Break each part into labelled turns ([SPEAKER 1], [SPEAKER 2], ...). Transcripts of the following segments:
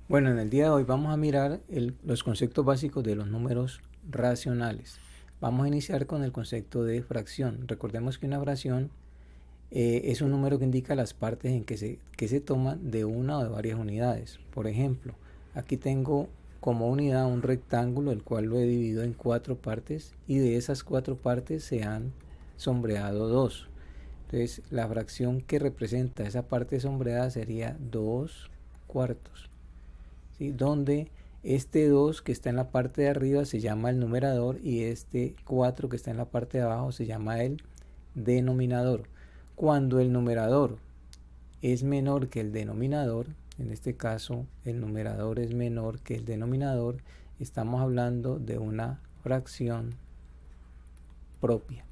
[SPEAKER 1] Bueno, en el día de hoy vamos a mirar los conceptos básicos de los números racionales. Vamos a iniciar con el concepto de fracción. Recordemos que una fracción es un número que indica las partes en que se toman de una o de varias unidades. Por ejemplo, aquí tengo como unidad un rectángulo, el cual lo he dividido en 4 partes, y de esas 4 partes se han sombreado 2. Entonces, la fracción que representa esa parte sombreada sería 2 cuartos, ¿sí? Donde este 2 que está en la parte de arriba se llama el numerador y este 4 que está en la parte de abajo se llama el denominador. Cuando el numerador es menor que el denominador, en este caso el numerador es menor que el denominador, estamos hablando de una fracción propia.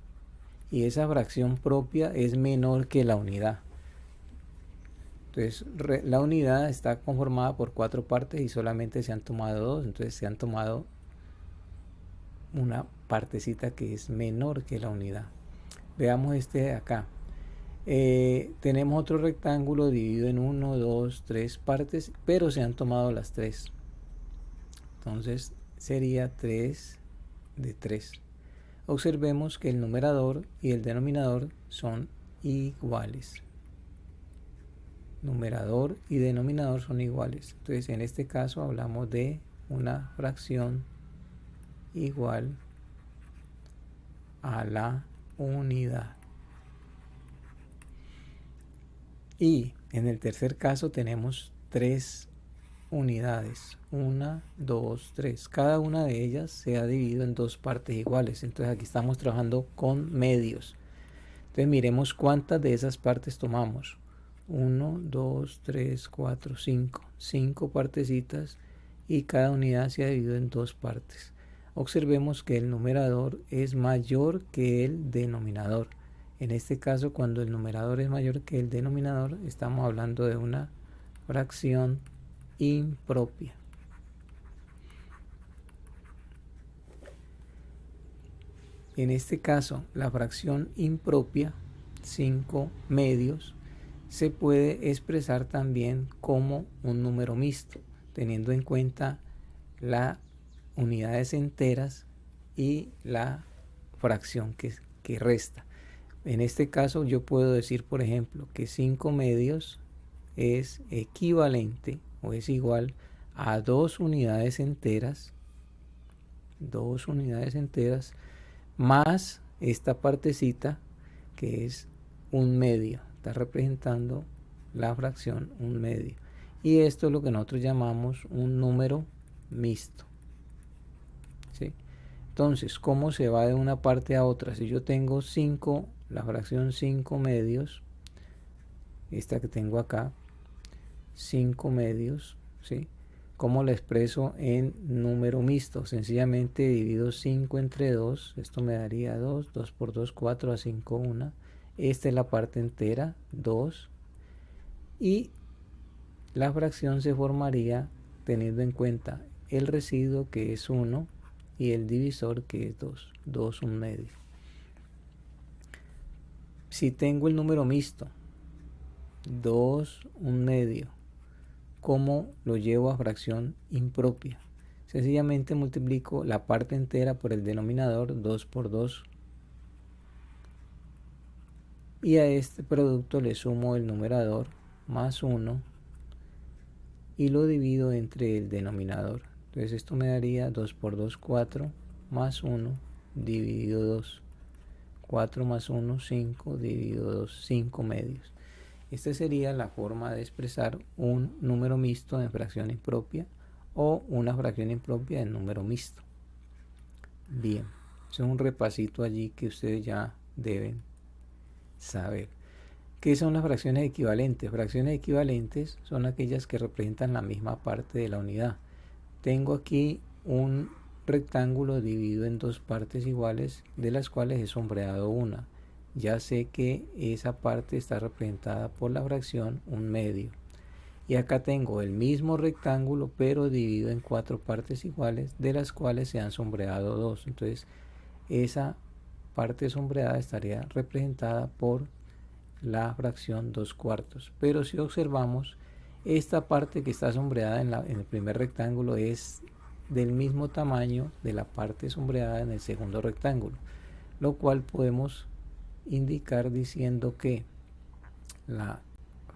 [SPEAKER 1] Y esa fracción propia es menor que la unidad. Entonces la unidad está conformada por 4 partes y solamente se han tomado 2, entonces se han tomado una partecita que es menor que la unidad. Veamos este de acá. Tenemos otro rectángulo dividido en 1, 2, 3 partes, pero se han tomado las 3. Entonces sería 3 de 3. Observemos que el numerador y el denominador son iguales. Numerador y denominador son iguales. Entonces en este caso hablamos de una fracción igual a la unidad. Y en el tercer caso tenemos 3 unidades, 1, 2, 3. Cada una de ellas se ha dividido en 2 partes iguales. Entonces aquí estamos trabajando con medios. Entonces miremos cuántas de esas partes tomamos. 1, 2, 3, 4, 5. 5 partecitas y cada unidad se ha dividido en 2 partes. Observemos que el numerador es mayor que el denominador. En este caso, cuando el numerador es mayor que el denominador, estamos hablando de una fracción impropia. En este caso, la fracción impropia, 5 medios, se puede expresar también como un número mixto, teniendo en cuenta las unidades enteras y la fracción que resta. En este caso yo puedo decir, por ejemplo, que 5 medios es equivalente o es igual a 2 unidades enteras, más esta partecita que es un medio, está representando la fracción un medio. Y esto es lo que nosotros llamamos un número mixto, ¿sí? Entonces, ¿cómo se va de una parte a otra? Si yo tengo 5, la fracción 5 medios, esta que tengo acá, 5 medios, ¿sí? ¿Cómo la expreso en número mixto? Sencillamente divido 5 entre 2, esto me daría 2, 2 por 2, 4, a 5, 1. Esta es la parte entera, 2. Y la fracción se formaría teniendo en cuenta el residuo que es 1 y el divisor que es 2, 2 un medio. Si tengo el número mixto, 2 un medio, ¿cómo lo llevo a fracción impropia? Sencillamente multiplico la parte entera por el denominador, 2 por 2, y a este producto le sumo el numerador más 1 y lo divido entre el denominador. Entonces esto me daría 2 por 2, 4, más 1 dividido 2. 4 más 1, 5, dividido 2, 5 medios. Esta sería la forma de expresar un número mixto en fracción impropia o una fracción impropia en número mixto. Bien, eso es un repasito allí que ustedes ya deben saber. ¿Qué son las fracciones equivalentes? Fracciones equivalentes son aquellas que representan la misma parte de la unidad. Tengo aquí un rectángulo dividido en 2 partes iguales, de las cuales he sombreado una. Ya sé que esa parte está representada por la fracción un medio. Y acá tengo el mismo rectángulo, pero dividido en 4 partes iguales, de las cuales se han sombreado 2. Entonces, esa parte sombreada estaría representada por la fracción 2 cuartos. Pero si observamos, Esta parte que está sombreada en el primer rectángulo es del mismo tamaño de la parte sombreada en el segundo rectángulo, lo cual podemos indicar diciendo que la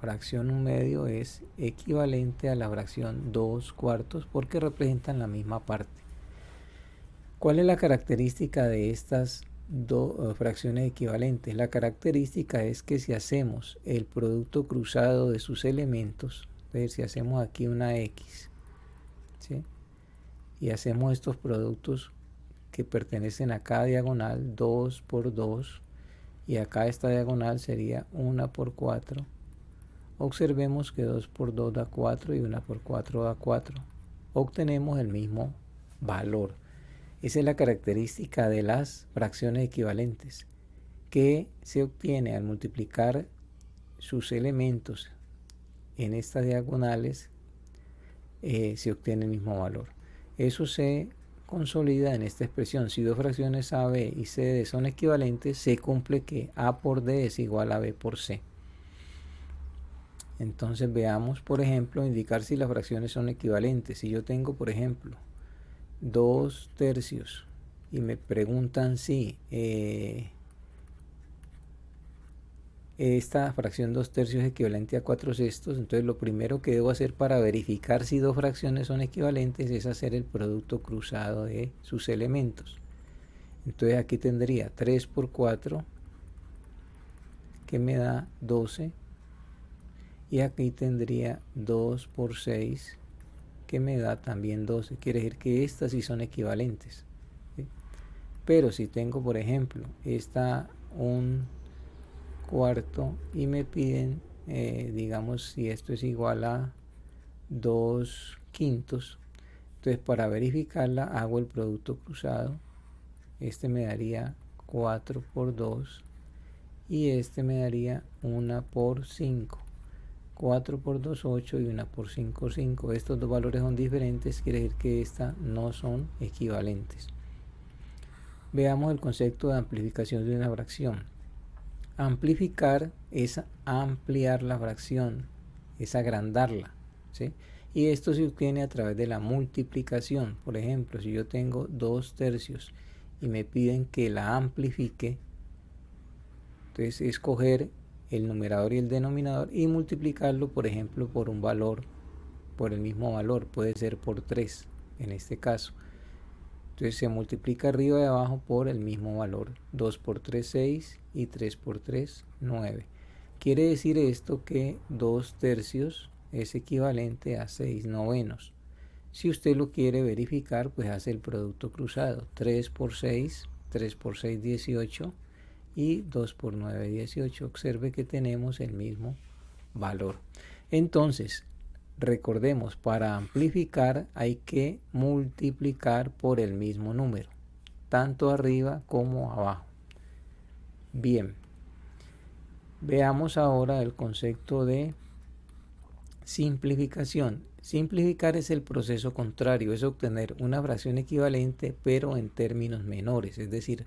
[SPEAKER 1] fracción 1/2 es equivalente a la fracción 2/4 porque representan la misma parte. ¿Cuál es la característica de estas dos fracciones equivalentes? La característica es que si hacemos el producto cruzado de sus elementos, es decir, si hacemos aquí una X, ¿sí?, y hacemos estos productos que pertenecen a cada diagonal, 2 por 2, y acá esta diagonal sería 1 por 4. Observemos que 2 por 2 da 4 y 1 por 4 da 4. Obtenemos el mismo valor. Esa es la característica de las fracciones equivalentes, que se obtiene al multiplicar sus elementos en estas diagonales, se obtiene el mismo valor. Eso se consolida en esta expresión. Si dos fracciones a, b y c, d son equivalentes, se cumple que a por d es igual a b por c. Entonces veamos, por ejemplo, indicar si las fracciones son equivalentes. Si yo tengo, por ejemplo, 2 tercios y me preguntan si esta fracción 2 tercios es equivalente a 4 sextos, entonces lo primero que debo hacer para verificar si dos fracciones son equivalentes es hacer el producto cruzado de sus elementos. Entonces aquí tendría 3 por 4 que me da 12, y aquí tendría 2 por 6 que me da también 12. Quiere decir que estas sí son equivalentes, ¿sí? Pero si tengo, por ejemplo, esta un cuarto y me piden, digamos, si esto es igual a 2 quintos, entonces para verificarla hago el producto cruzado. Este me daría 4 por 2 y este me daría 1 por 5. 4 por 2, 8 y 1 por 5, 5. Estos dos valores son diferentes, quiere decir que estas no son equivalentes. Veamos el concepto de amplificación de una fracción. Amplificar es ampliar la fracción, es agrandarla, ¿sí? Y esto se obtiene a través de la multiplicación. Por ejemplo, si yo tengo 2 tercios y me piden que la amplifique, entonces escoger el numerador y el denominador y multiplicarlo, por ejemplo, por un valor, por el mismo valor, puede ser por 3 en este caso. Entonces se multiplica arriba y abajo por el mismo valor. 2 por 3, 6 y 3 por 3, 9. Quiere decir esto que 2 tercios es equivalente a 6 novenos. Si usted lo quiere verificar, pues hace el producto cruzado. 3 por 6, 3 por 6, 18 y 2 por 9, 18. Observe que tenemos el mismo valor. Entonces, recordemos, para amplificar hay que multiplicar por el mismo número, tanto arriba como abajo. Bien, veamos ahora el concepto de simplificación. Simplificar es el proceso contrario, es obtener una fracción equivalente pero en términos menores, es decir,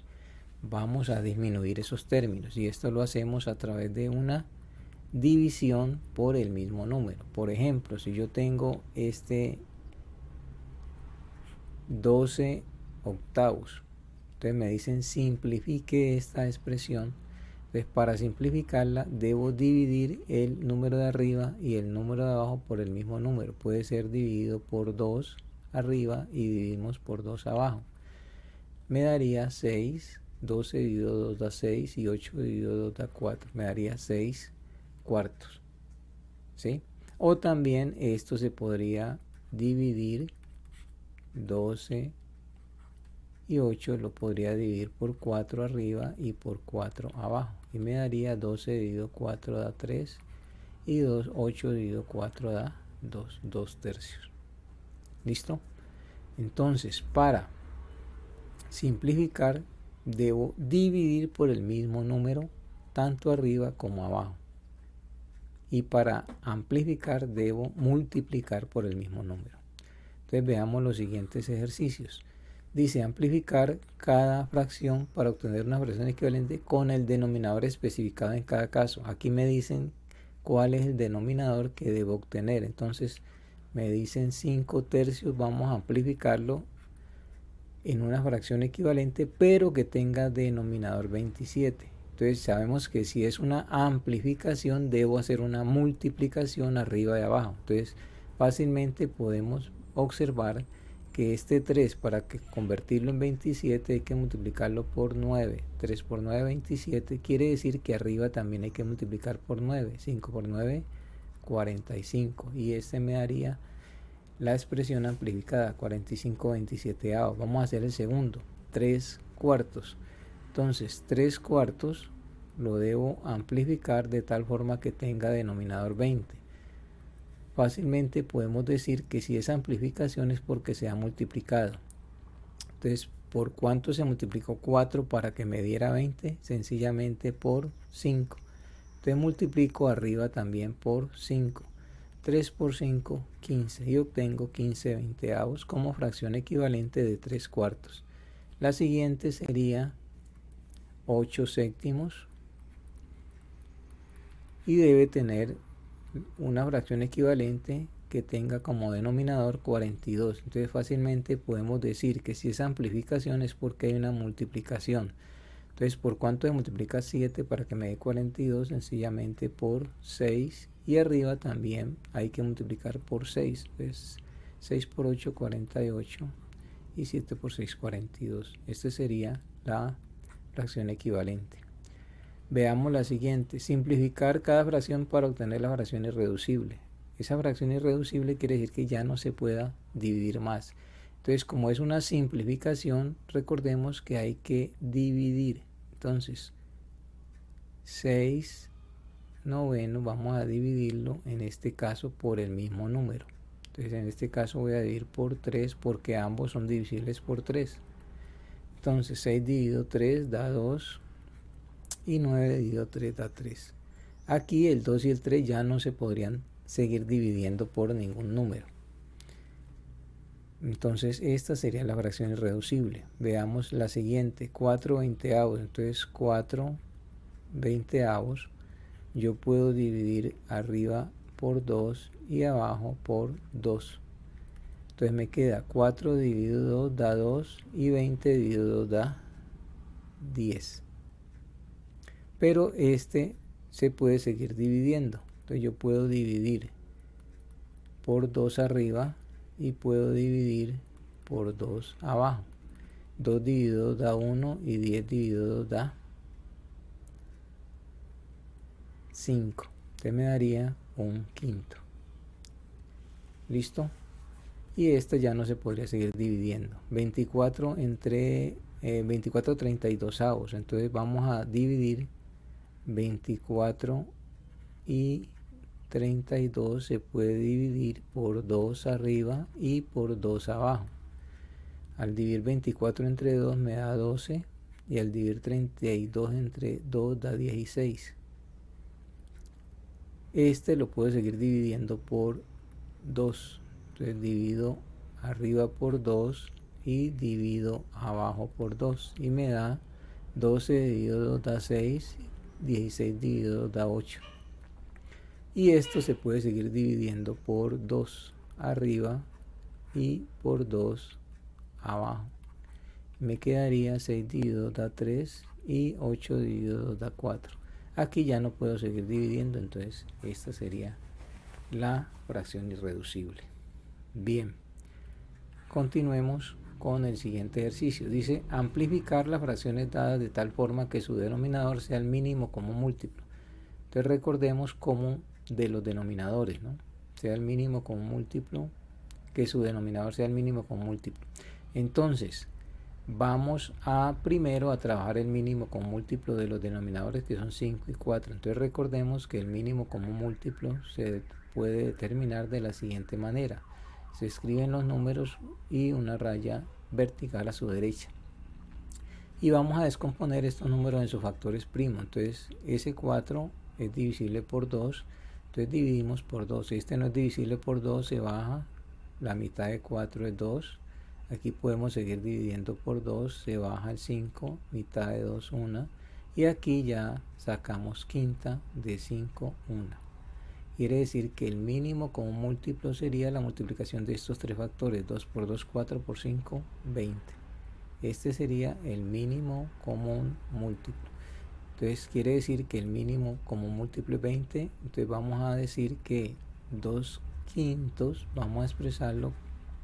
[SPEAKER 1] vamos a disminuir esos términos, y esto lo hacemos a través de una división por el mismo número. Por ejemplo, si yo tengo este 12 octavos, entonces me dicen simplifique esta expresión. Entonces para simplificarla debo dividir el número de arriba y el número de abajo por el mismo número. Puede ser dividido por 2 arriba y dividimos por 2 abajo. Me daría 6, 12 dividido 2 da 6 y 8 dividido 2 da 4. Me daría 6 cuartos, ¿sí? O también esto se podría dividir, 12 y 8 lo podría dividir por 4 arriba y por 4 abajo, y me daría 12 dividido 4 da 3 y 8 dividido 4 da 2, 2 tercios. ¿Listo? Entonces, para simplificar debo dividir por el mismo número tanto arriba como abajo, y para amplificar debo multiplicar por el mismo número. Entonces veamos los siguientes ejercicios. Dice amplificar cada fracción para obtener una fracción equivalente con el denominador especificado en cada caso. Aquí me dicen cuál es el denominador que debo obtener. Entonces me dicen 5/3, vamos a amplificarlo en una fracción equivalente, pero que tenga denominador 27. Entonces sabemos que si es una amplificación, debo hacer una multiplicación arriba y abajo. Entonces fácilmente podemos observar que este 3, para que convertirlo en 27, hay que multiplicarlo por 9. 3 por 9, 27. Quiere decir que arriba también hay que multiplicar por 9. 5 por 9, 45. Y este me daría la expresión amplificada, 45/27. Vamos a hacer el segundo, 3/4. Entonces 3/4 lo debo amplificar de tal forma que tenga denominador 20. Fácilmente podemos decir que si es amplificación es porque se ha multiplicado. Entonces, ¿por cuánto se multiplicó 4 para que me diera 20? Sencillamente por 5. Entonces multiplico arriba también por 5. 3 por 5, 15, y obtengo 15/20 como fracción equivalente de 3/4. La siguiente sería 8/7 y debe tener una fracción equivalente que tenga como denominador 42. Entonces fácilmente podemos decir que si es amplificación es porque hay una multiplicación. Entonces, ¿por cuánto se multiplica 7 para que me dé 42? Sencillamente por 6. Y arriba también hay que multiplicar por 6. Entonces, 6 por 8, 48. Y 7 por 6, 42. Esta sería la fracción equivalente. Veamos la siguiente. Simplificar cada fracción para obtener la fracción irreducible. Esa fracción irreducible quiere decir que ya no se pueda dividir más. Entonces, como es una simplificación, recordemos que hay que dividir. Entonces, 6/9 vamos a dividirlo en este caso por el mismo número. Entonces, en este caso voy a dividir por 3 porque ambos son divisibles por 3. Entonces, 6 dividido 3 da 2 y 9 dividido 3 da 3. Aquí el 2 y el 3 ya no se podrían seguir dividiendo por ningún número. Entonces esta sería la fracción irreducible. Veamos la siguiente, 4/20. Entonces 4/20 yo puedo dividir arriba por 2 y abajo por 2. Entonces me queda 4 dividido 2 da 2 y 20 dividido 2 da 10. Pero este se puede seguir dividiendo. Entonces yo puedo dividir por 2 arriba y puedo dividir por 2 abajo. 2 dividido 2 da 1 y 10 dividido 2 da 5. Entonces me daría 1/5. ¿Listo? Y esta ya no se podría seguir dividiendo. 24 entre 24/32. Entonces vamos a dividir 24 y 32 se puede dividir por 2 arriba y por 2 abajo. Al dividir 24 entre 2 me da 12 y al dividir 32 entre 2 da 16. Este lo puedo seguir dividiendo por 2. Entonces divido arriba por 2 y divido abajo por 2 y me da 12 dividido 2 da 6, 16 dividido 2 da 8. Y esto se puede seguir dividiendo por 2 arriba y por 2 abajo. Me quedaría 6 dividido 2 da 3 y 8 dividido 2 da 4. Aquí ya no puedo seguir dividiendo, entonces esta sería la fracción irreducible. Bien, continuemos con el siguiente ejercicio. Dice amplificar las fracciones dadas de tal forma que su denominador sea el mínimo común múltiplo. Entonces recordemos cómo de los denominadores, ¿no? Sea el mínimo común múltiplo, que su denominador sea el mínimo común múltiplo. Entonces vamos a primero a trabajar el mínimo común múltiplo de los denominadores, que son 5 y 4. Entonces recordemos que el mínimo común múltiplo se puede determinar de la siguiente manera. Se escriben los números y una raya vertical a su derecha. Y vamos a descomponer estos números en sus factores primos. Entonces ese 4 es divisible por 2. Entonces dividimos por 2. Si este no es divisible por 2, se baja. La mitad de 4 es 2. Aquí podemos seguir dividiendo por 2. Se baja el 5. Mitad de 2, 1. Y aquí ya sacamos quinta de 5, 1. Quiere decir que el mínimo común múltiplo sería la multiplicación de estos tres factores, 2 por 2, 4 por 5, 20. Este sería el mínimo común múltiplo. Entonces quiere decir que el mínimo común múltiplo es 20. Entonces vamos a decir que 2 quintos vamos a expresarlo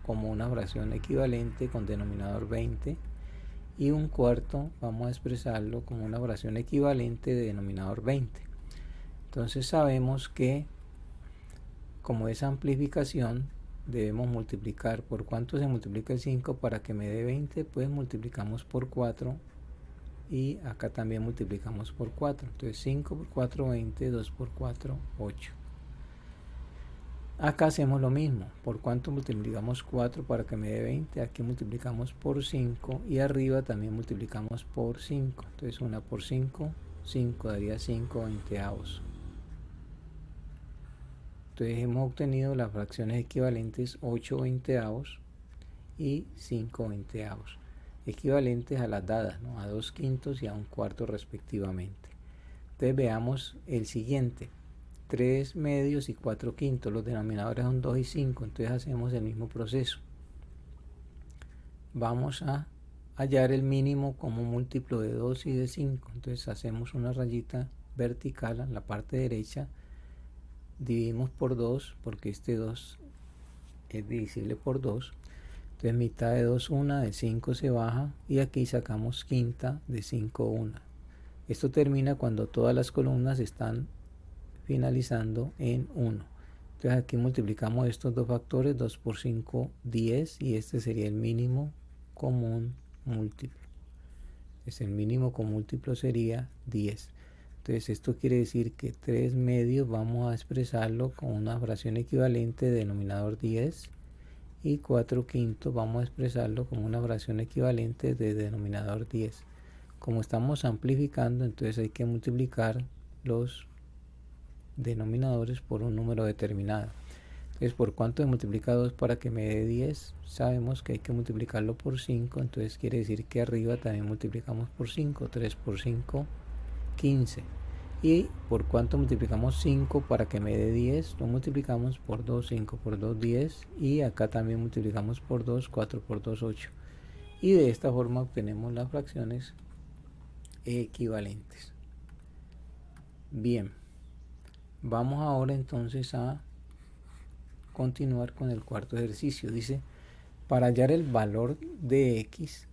[SPEAKER 1] como una fracción equivalente con denominador 20. Y un cuarto vamos a expresarlo como una fracción equivalente de denominador 20. Entonces sabemos que como es amplificación, debemos multiplicar. ¿Por cuánto se multiplica el 5 para que me dé 20? Pues multiplicamos por 4 y acá también multiplicamos por 4. Entonces 5 por 4, 20, 2 por 4, 8. Acá hacemos lo mismo. ¿Por cuánto multiplicamos 4 para que me dé 20? Aquí multiplicamos por 5 y arriba también multiplicamos por 5. Entonces 1 por 5, 5 daría 5 veinteavos. Entonces hemos obtenido las fracciones equivalentes 8 veinteavos y 5 veinteavos, equivalentes a las dadas, ¿no? A 2 quintos y a un cuarto respectivamente. Entonces veamos el siguiente. 3 medios y 4 quintos, los denominadores son 2 y 5, entonces hacemos el mismo proceso. Vamos a hallar el mínimo como múltiplo de 2 y de 5, entonces hacemos una rayita vertical en la parte derecha, dividimos por 2 porque este 2 es divisible por 2, entonces mitad de 2 1, de 5 se baja y aquí sacamos quinta, de 5 1. Esto termina cuando todas las columnas están finalizando en 1. Entonces aquí multiplicamos estos dos factores, 2 por 5, 10, y este sería el mínimo común múltiplo. El mínimo común múltiplo sería 10. Entonces esto quiere decir que 3 medios vamos a expresarlo con una fracción equivalente de denominador 10 y 4 quintos vamos a expresarlo como una fracción equivalente de denominador 10. Como estamos amplificando, entonces hay que multiplicar los denominadores por un número determinado. Entonces, ¿por cuánto se multiplica 2 para que me dé 10? Sabemos que hay que multiplicarlo por 5, entonces quiere decir que arriba también multiplicamos por 5, 3 por 5, 15. ¿Y por cuánto multiplicamos 5 para que me dé 10? Lo multiplicamos por 2, 5 por 2, 10. Y acá también multiplicamos por 2, 4 por 2, 8. Y de esta forma obtenemos las fracciones equivalentes. Bien, vamos ahora entonces a continuar con el cuarto ejercicio. Dice, para hallar el valor de x,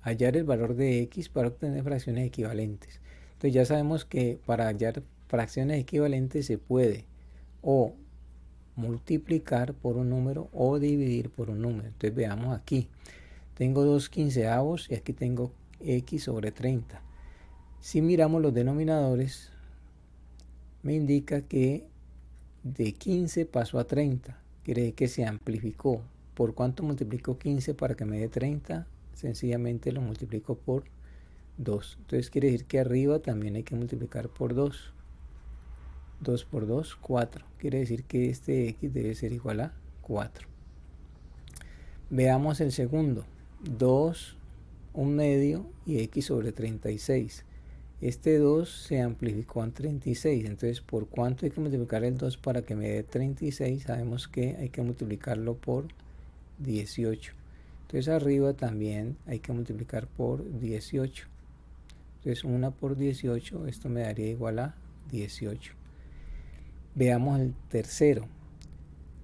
[SPEAKER 1] hallar el valor de x para obtener fracciones equivalentes. Entonces ya sabemos que para hallar fracciones equivalentes se puede o multiplicar por un número o dividir por un número. Entonces veamos aquí. Tengo 2 quinceavos y aquí tengo x sobre 30. Si miramos los denominadores, me indica que de 15 pasó a 30. Quiere decir que se amplificó. ¿Por cuánto multiplico 15 para que me dé 30? Sencillamente lo multiplico por 2. Entonces quiere decir que arriba también hay que multiplicar por 2. 2 por 2, 4. Quiere decir que este x debe ser igual a 4. Veamos el segundo. 2, 1 medio y x sobre 36. Este 2 se amplificó en 36. Entonces, ¿por cuánto hay que multiplicar el 2 para que me dé 36? Sabemos que hay que multiplicarlo por 18. Entonces, arriba también hay que multiplicar por 18. Entonces, 1 por 18, esto me daría igual a 18. Veamos el tercero.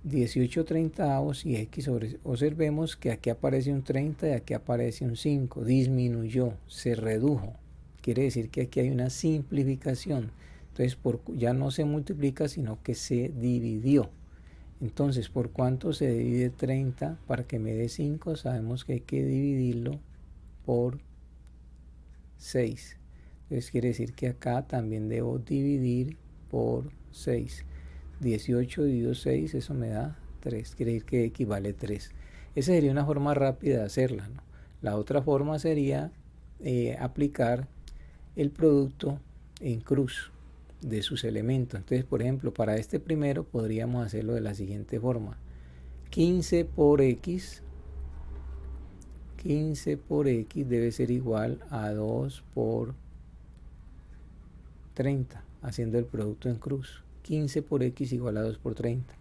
[SPEAKER 1] 18 treintaavos y x sobre... Observemos que aquí aparece un 30 y aquí aparece un 5. Disminuyó, se redujo. Quiere decir que aquí hay una simplificación. Entonces ya no se multiplica, sino que se dividió. Entonces, ¿por cuánto se divide 30 para que me dé 5? Sabemos que hay que dividirlo por 6. Entonces quiere decir que acá también debo dividir por 6. 18 dividido 6, eso me da 3. Quiere decir que equivale 3. Esa sería una forma rápida de hacerla, ¿no? La otra forma sería aplicar el producto en cruz de sus elementos. Entonces, por ejemplo, para este primero podríamos hacerlo de la siguiente forma. 15 por x debe ser igual a 2 por 30, haciendo el producto en cruz. 15 por x igual a 2 por 30.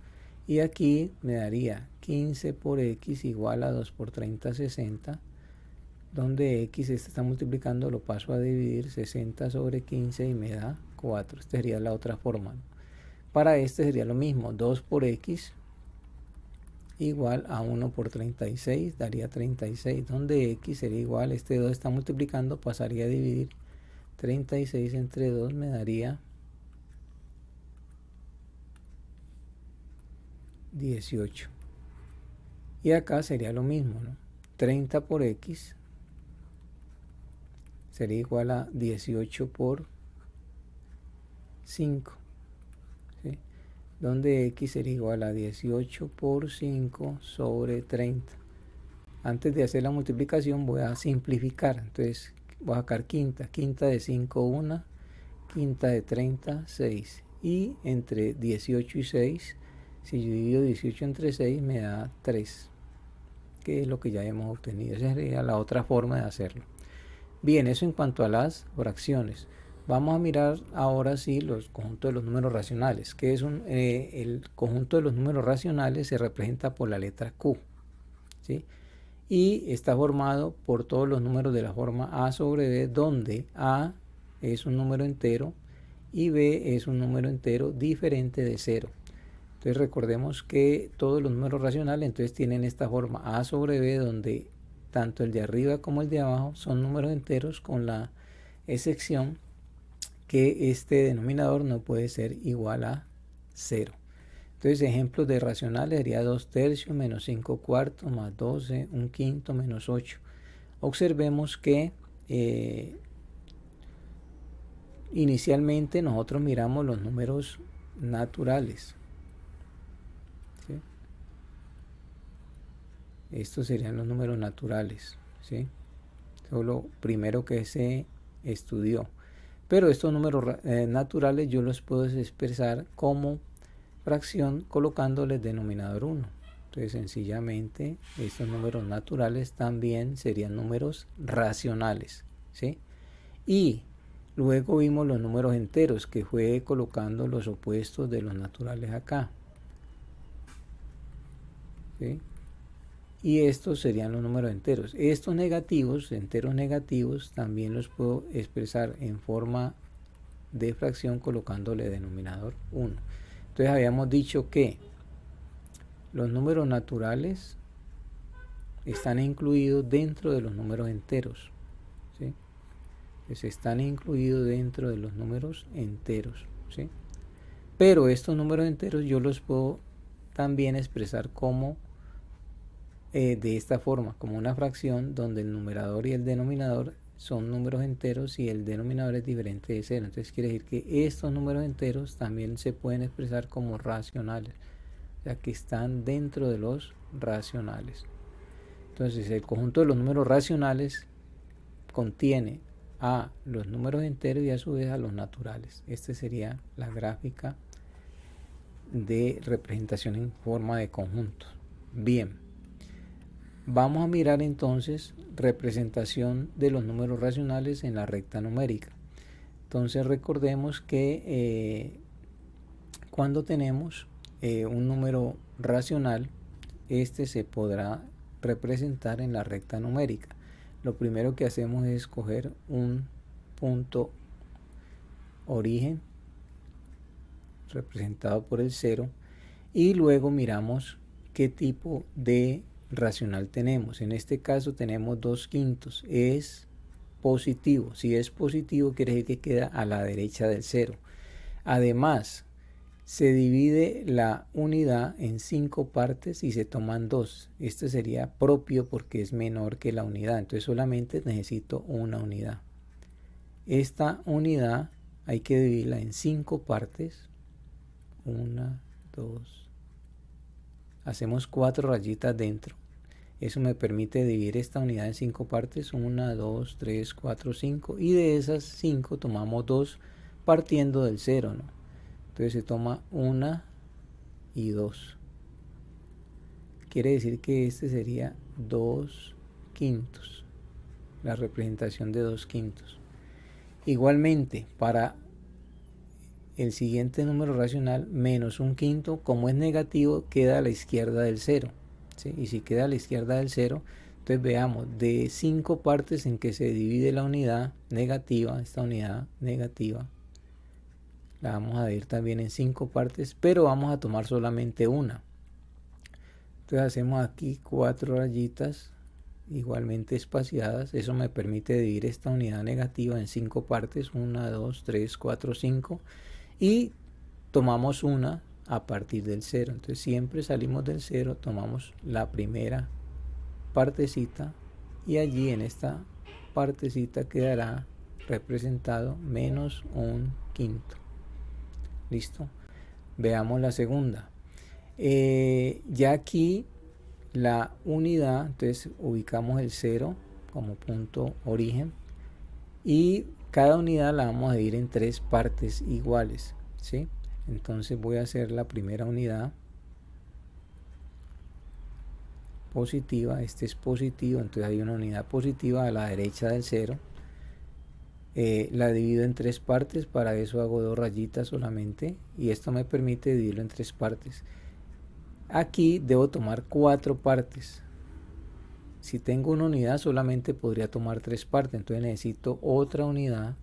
[SPEAKER 1] Y aquí me daría 15 por x igual a 2 por 30, 60. Donde x se está multiplicando, lo paso a dividir, 60 sobre 15 y me da 4. Esta sería la otra forma, ¿no? Para este sería lo mismo, 2 por x igual a 1 por 36, daría 36, donde x sería igual, este 2 está multiplicando, pasaría a dividir, 36 entre 2 me daría 18. Y acá sería lo mismo, ¿no? 30 por x sería igual a 18 por 5, ¿sí? Donde x sería igual a 18 por 5 sobre 30. Antes de hacer la multiplicación voy a simplificar, entonces voy a sacar quinta, quinta de 5, 1, quinta de 30, 6. Y entre 18 y 6, si yo divido 18 entre 6 me da 3, que es lo que ya hemos obtenido. Esa sería la otra forma de hacerlo. Bien, eso en cuanto a las fracciones. Vamos a mirar ahora sí los conjuntos de los números racionales. Que es el conjunto de los números racionales se representa por la letra Q, ¿sí? Y está formado por todos los números de la forma A sobre B, donde A es un número entero y B es un número entero diferente de 0. Entonces recordemos que todos los números racionales entonces tienen esta forma A sobre B, donde tanto el de arriba como el de abajo son números enteros, con la excepción que este denominador no puede ser igual a 0. Entonces ejemplos de racionales sería 2 tercios menos 5 cuartos más 12, 1 quinto menos 8. Observemos que inicialmente nosotros miramos los números naturales, ¿sí? Estos serían los números naturales, ¿sí? Lo primero que se estudió. Pero estos números naturales yo los puedo expresar como fracción colocándoles denominador 1. Entonces sencillamente estos números naturales también serían números racionales, ¿sí? Y luego vimos los números enteros, que fue colocando los opuestos de los naturales acá, ¿sí? Y estos serían los números enteros. Estos negativos, enteros negativos, también los puedo expresar en forma de fracción colocándole denominador 1. Entonces habíamos dicho que los números naturales están incluidos dentro de los números enteros, ¿sí? Entonces están incluidos dentro de los números enteros, ¿sí? Pero estos números enteros yo los puedo también expresar como de esta forma, como una fracción donde el numerador y el denominador son números enteros y el denominador es diferente de 0. Entonces quiere decir que estos números enteros también se pueden expresar como racionales, o sea que están dentro de los racionales. Entonces el conjunto de los números racionales contiene a los números enteros y a su vez a los naturales. Esta sería la gráfica de representación en forma de conjuntos. Bien. Vamos a mirar entonces representación de los números racionales en la recta numérica. Entonces recordemos que cuando tenemos un número racional, este se podrá representar en la recta numérica. Lo primero que hacemos es escoger un punto origen representado por el 0 y luego miramos qué tipo de racional tenemos. En este caso tenemos 2 quintos, es positivo. Si es positivo quiere decir que queda a la derecha del 0. Además, se divide la unidad en 5 partes y se toman 2. Este sería propio porque es menor que la unidad, entonces solamente necesito una unidad. Esta unidad hay que dividirla en 5 partes. 1, 2. Hacemos 4 rayitas dentro. Eso me permite dividir esta unidad en 5 partes. 1, 2, 3, 4, 5. Y de esas 5 tomamos 2 partiendo del 0, ¿no? Entonces se toma 1 y 2. Quiere decir que este sería 2 quintos. La representación de 2 quintos. Igualmente, para el siguiente número racional menos un quinto, como es negativo, queda a la izquierda del 0, ¿sí? Y si queda a la izquierda del 0, entonces veamos, de 5 partes en que se divide la unidad negativa, esta unidad negativa, la vamos a dividir también en 5 partes, pero vamos a tomar solamente una. Entonces hacemos aquí 4 rayitas igualmente espaciadas. Eso me permite dividir esta unidad negativa en 5 partes, 1, 2, 3, 4, 5, y tomamos una a partir del 0. Entonces siempre salimos del 0, tomamos la primera partecita y allí en esta partecita quedará representado menos un quinto. Listo. Veamos la segunda. Ya aquí la unidad, entonces ubicamos el 0 como punto origen y cada unidad la vamos a dividir en 3 partes iguales, ¿sí? Entonces voy a hacer la primera unidad positiva, este es positivo, entonces hay una unidad positiva a la derecha del 0. La divido en 3 partes, para eso hago 2 rayitas solamente y esto me permite dividirlo en 3 partes. Aquí debo tomar 4 partes. Si tengo una unidad solamente podría tomar 3 partes, entonces necesito otra unidad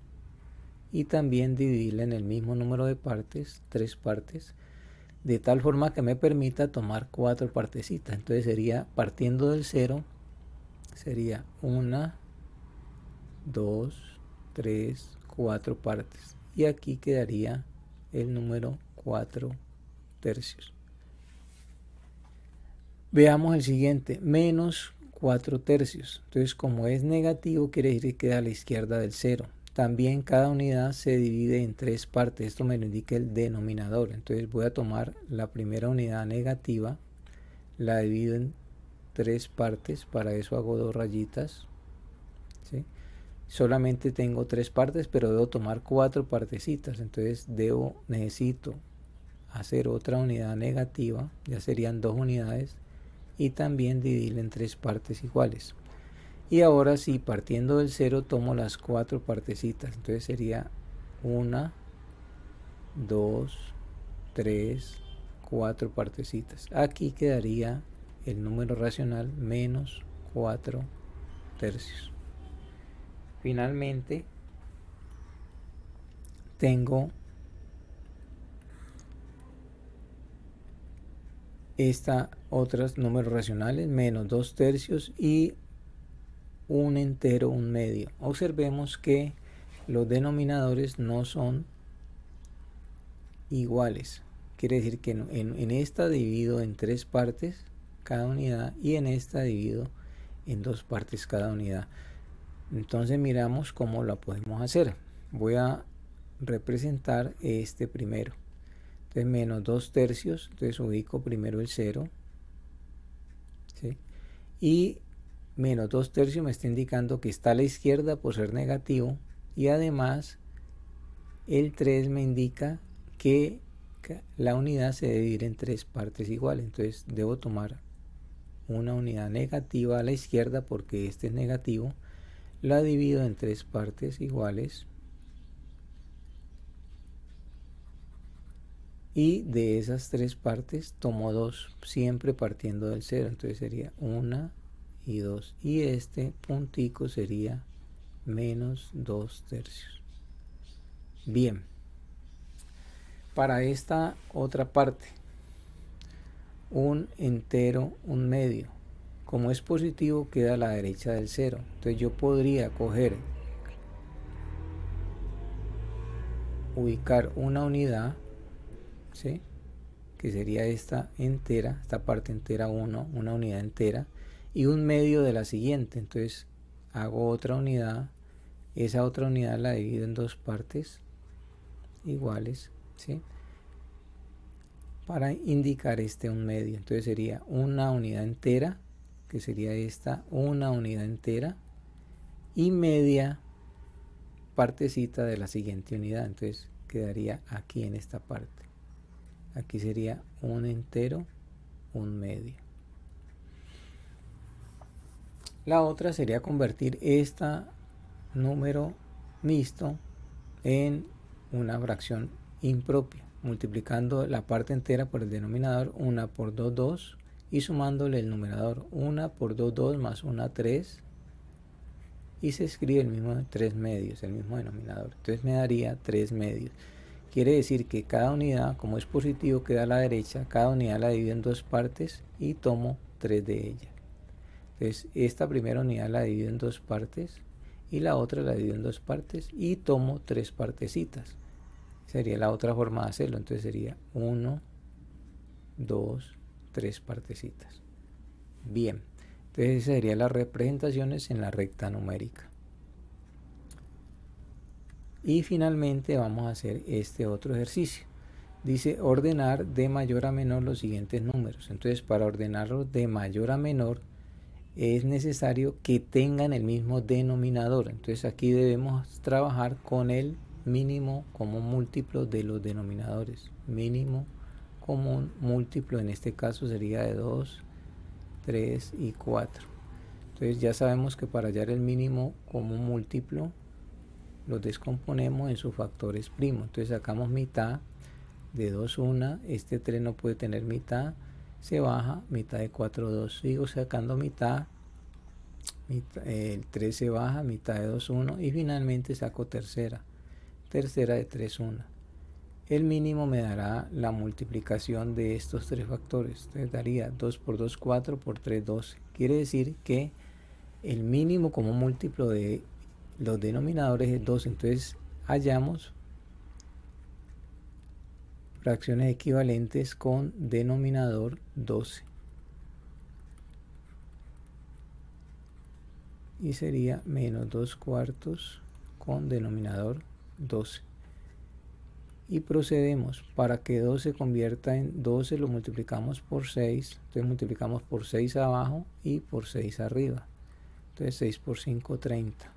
[SPEAKER 1] y también dividirla en el mismo número de partes, 3 partes, de tal forma que me permita tomar 4 partecitas. Entonces sería, partiendo del 0, sería 1, 2, 3, 4 partes. Y aquí quedaría el número 4 tercios. Veamos el siguiente, menos 4 tercios. Entonces, como es negativo, quiere decir que queda a la izquierda del 0. También cada unidad se divide en 3 partes. Esto me lo indica el denominador. Entonces voy a tomar la primera unidad negativa, la divido en 3 partes. Para eso hago 2 rayitas, ¿sí? Solamente tengo 3 partes, pero debo tomar 4 partecitas. Entonces necesito hacer otra unidad negativa, ya serían 2 unidades, y también dividirla en 3 partes iguales. Y ahora sí, partiendo del 0, tomo las 4 partecitas. Entonces sería 1, 2, 3, 4 partecitas. Aquí quedaría el número racional menos 4 tercios. Finalmente, tengo esta otros números racionales, menos 2 tercios y un entero, un medio. Observemos que los denominadores no son iguales. Quiere decir que en esta divido en 3 partes cada unidad y en esta divido en 2 partes cada unidad. Entonces miramos cómo la podemos hacer. Voy a representar este primero. Entonces menos 2 tercios, entonces ubico primero el 0, ¿sí? Y menos 2 tercios me está indicando que está a la izquierda por ser negativo, y además el 3 me indica que la unidad se debe dividir en 3 partes iguales. Entonces debo tomar una unidad negativa a la izquierda porque este es negativo, la divido en 3 partes iguales y de esas 3 partes tomo 2, siempre partiendo del 0. Entonces sería 1 y 2, y este puntico sería menos 2 tercios. Bien, para esta otra parte, un entero, un medio, como es positivo queda a la derecha del 0. Entonces yo podría ubicar una unidad, ¿sí?, que sería esta entera, esta parte entera 1, una unidad entera, y un medio de la siguiente. Entonces hago otra unidad, esa otra unidad la divido en 2 partes iguales, ¿sí?, para indicar un medio. Entonces sería una unidad entera, que sería esta, una unidad entera, y media partecita de la siguiente unidad. Entonces quedaría aquí en esta parte. Aquí sería un entero, un medio. La otra sería convertir este número mixto en una fracción impropia, multiplicando la parte entera por el denominador, 1 por 2, 2, y sumándole el numerador, 1 por 2, 2 más 1, 3, y se escribe el mismo 3 medios, el mismo denominador. Entonces me daría 3 medios. Quiere decir que cada unidad, como es positivo, queda a la derecha, cada unidad la divido en dos partes y tomo 3 de ellas. Entonces esta primera unidad la divido en dos partes y la otra la divido en dos partes y tomo 3 partecitas. Sería la otra forma de hacerlo. Entonces sería 1, 2, 3 partecitas. Bien, entonces esas serían las representaciones en la recta numérica. Y finalmente vamos a hacer este otro ejercicio. Dice ordenar de mayor a menor los siguientes números. Entonces para ordenarlos de mayor a menor es necesario que tengan el mismo denominador. Entonces aquí debemos trabajar con el mínimo común múltiplo de los denominadores. Mínimo común múltiplo en este caso sería de 2, 3 y 4. Entonces ya sabemos que para hallar el mínimo común múltiplo los descomponemos en sus factores primos. Entonces sacamos mitad de 2, 1. Este 3 no puede tener mitad. Se baja, mitad de 4, 2. Sigo sacando mitad. El 3 se baja, mitad de 2, 1. Y finalmente saco tercera. Tercera de 3, 1. El mínimo me dará la multiplicación de estos tres factores. Entonces daría 2 por 2, 4, por 3, 12. Quiere decir que el mínimo como múltiplo de los denominadores es 2. Entonces hallamos fracciones equivalentes con denominador 12. Y sería menos 2 cuartos con denominador 12. Y procedemos, para que 2 se convierta en 12 lo multiplicamos por 6, entonces multiplicamos por 6 abajo y por 6 arriba, entonces 6 por 5, 30.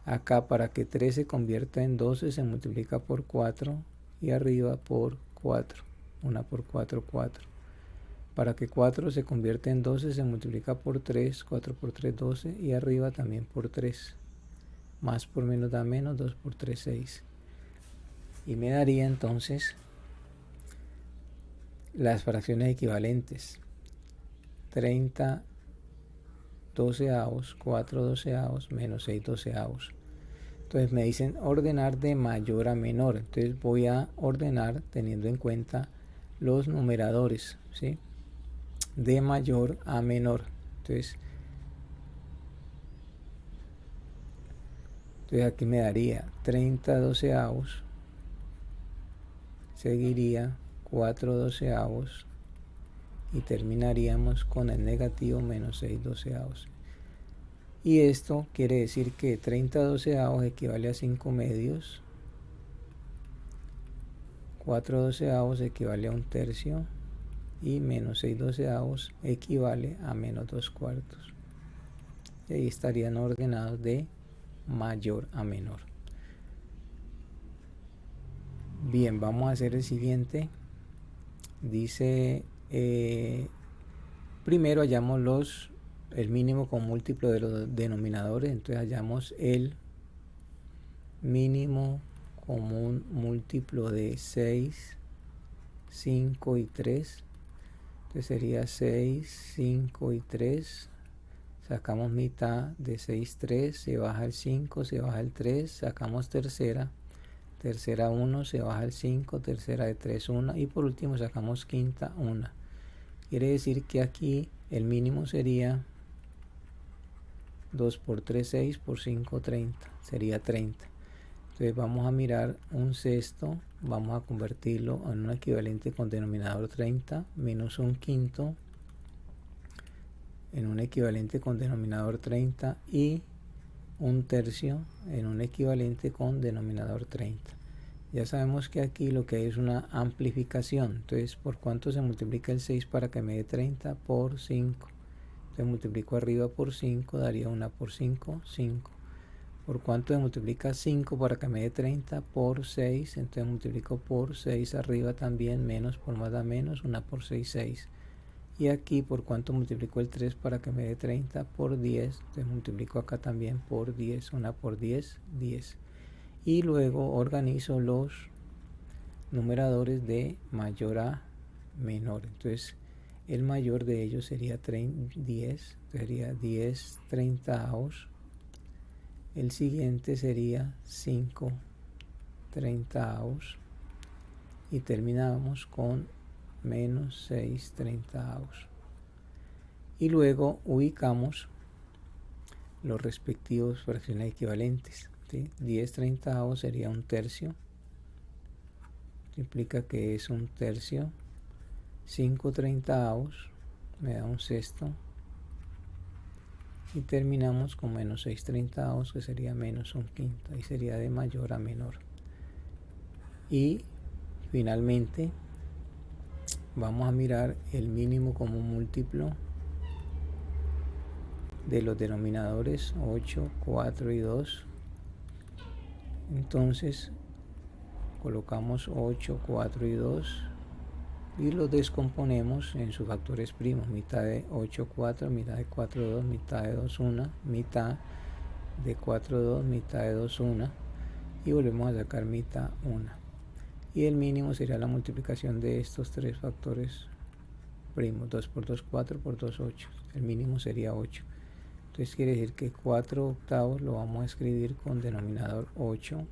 [SPEAKER 1] Acá para que 3 se convierta en 12 se multiplica por 4 y arriba por 4, 1 por 4, 4. Para que 4 se convierta en 12 se multiplica por 3, 4 por 3, 12 y arriba también por 3. Más por menos da menos, 2 por 3, 6. Y me daría entonces las fracciones equivalentes: 30 doceavos, 4 doceavos, menos 6 doceavos. Entonces me dicen ordenar de mayor a menor. Entonces voy a ordenar teniendo en cuenta los numeradores, ¿sí? De mayor a menor. Entonces aquí me daría 30 doceavos, seguiría 4 doceavos y terminaríamos con el negativo menos 6 doceavos. Y esto quiere decir que 30 doceavos equivale a 5 medios, 4 doceavos equivale a 1 tercio y menos 6 doceavos equivale a menos 2 cuartos. Y ahí estarían ordenados de mayor a menor. Bien, vamos a hacer el siguiente. Dice, primero hallamos el mínimo con múltiplo de los denominadores. Entonces hallamos el mínimo común múltiplo de 6, 5 y 3. Entonces sería 6, 5 y 3. Sacamos mitad de 6, 3. Se baja el 5, se baja el 3. Sacamos tercera. Tercera 1, se baja el 5, tercera de 3, 1 y por último sacamos quinta 1. Quiere decir que aquí el mínimo sería 2 por 3, 6, por 5, 30, sería 30. Entonces vamos a mirar un sexto, vamos a convertirlo en un equivalente con denominador 30, menos un quinto en un equivalente con denominador 30 y un tercio en un equivalente con denominador 30. Ya sabemos que aquí lo que hay es una amplificación. Entonces, ¿por cuánto se multiplica el 6 para que me dé 30? Por 5. Entonces multiplico arriba por 5, daría 1 por 5, 5. ¿Por cuánto se multiplica 5 para que me dé 30? Por 6. Entonces multiplico por 6 arriba también, menos por más da menos, 1 por 6, 6. Y aquí, ¿por cuánto multiplico el 3 para que me dé 30? Por 10. Entonces multiplico acá también por 10. 1 por 10, 10. Y luego organizo los numeradores de mayor a menor. Entonces el mayor de ellos sería 10, sería 10 treintaavos. El siguiente sería 5 treintaavos. Y terminamos con menos 6 treintaavos. Y luego ubicamos los respectivos fracciones equivalentes, ¿sí? 10 treintaavos sería un tercio, implica que es un tercio. 5 treintaavos me da un sexto. Y terminamos con menos 6 treintaavos, que sería menos un quinto. Ahí sería de mayor a menor. Y finalmente vamos a mirar el mínimo común múltiplo de los denominadores 8, 4 y 2. Entonces colocamos 8, 4 y 2 y los descomponemos en sus factores primos: mitad de 8, 4, mitad de 4, 2, mitad de 2, 1, mitad de 4, 2, mitad de 2, 1, y volvemos a sacar mitad 1. Y el mínimo sería la multiplicación de estos tres factores primos: 2 por 2, 4, por 2, 8. El mínimo sería 8. Entonces quiere decir que 4 octavos lo vamos a escribir con denominador 8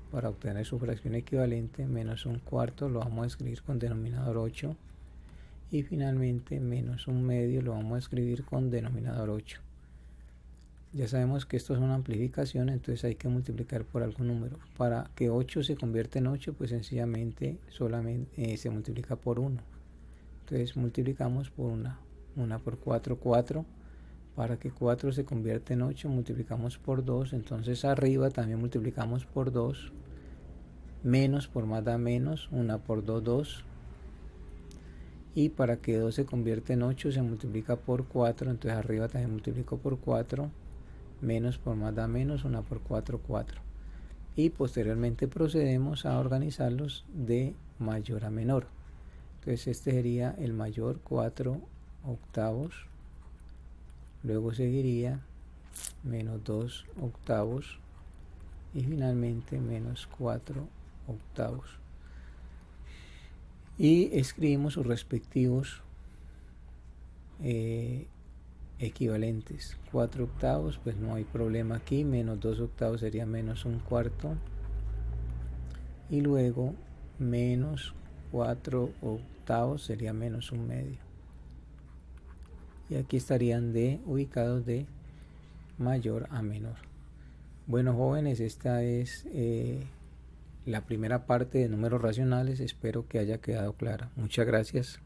[SPEAKER 1] para obtener su fracción equivalente, menos un cuarto lo vamos a escribir con denominador 8, y finalmente menos un medio lo vamos a escribir con denominador 8. Ya sabemos que esto es una amplificación, entonces hay que multiplicar por algún número. Para que 8 se convierta en 8, pues sencillamente solamente se multiplica por 1. Entonces multiplicamos por 1 por 4, 4. Para que 4 se convierta en 8, multiplicamos por 2. Entonces arriba también multiplicamos por 2. Menos por más da menos. 1 por 2, 2. Y para que 2 se convierta en 8, se multiplica por 4. Entonces arriba también multiplico por 4. Menos por más da menos. 1 por 4, 4. Y posteriormente procedemos a organizarlos de mayor a menor. Entonces este sería el mayor, 4 octavos. Luego seguiría menos 2 octavos. Y finalmente menos 4 octavos. Y escribimos sus respectivos equivalentes. 4 octavos, pues no hay problema aquí. Menos 2 octavos sería menos un cuarto. Y luego menos 4 octavos sería menos un medio. Y aquí estarían ubicados de mayor a menor. Bueno, jóvenes, esta es la primera parte de números racionales. Espero que haya quedado clara. Muchas gracias.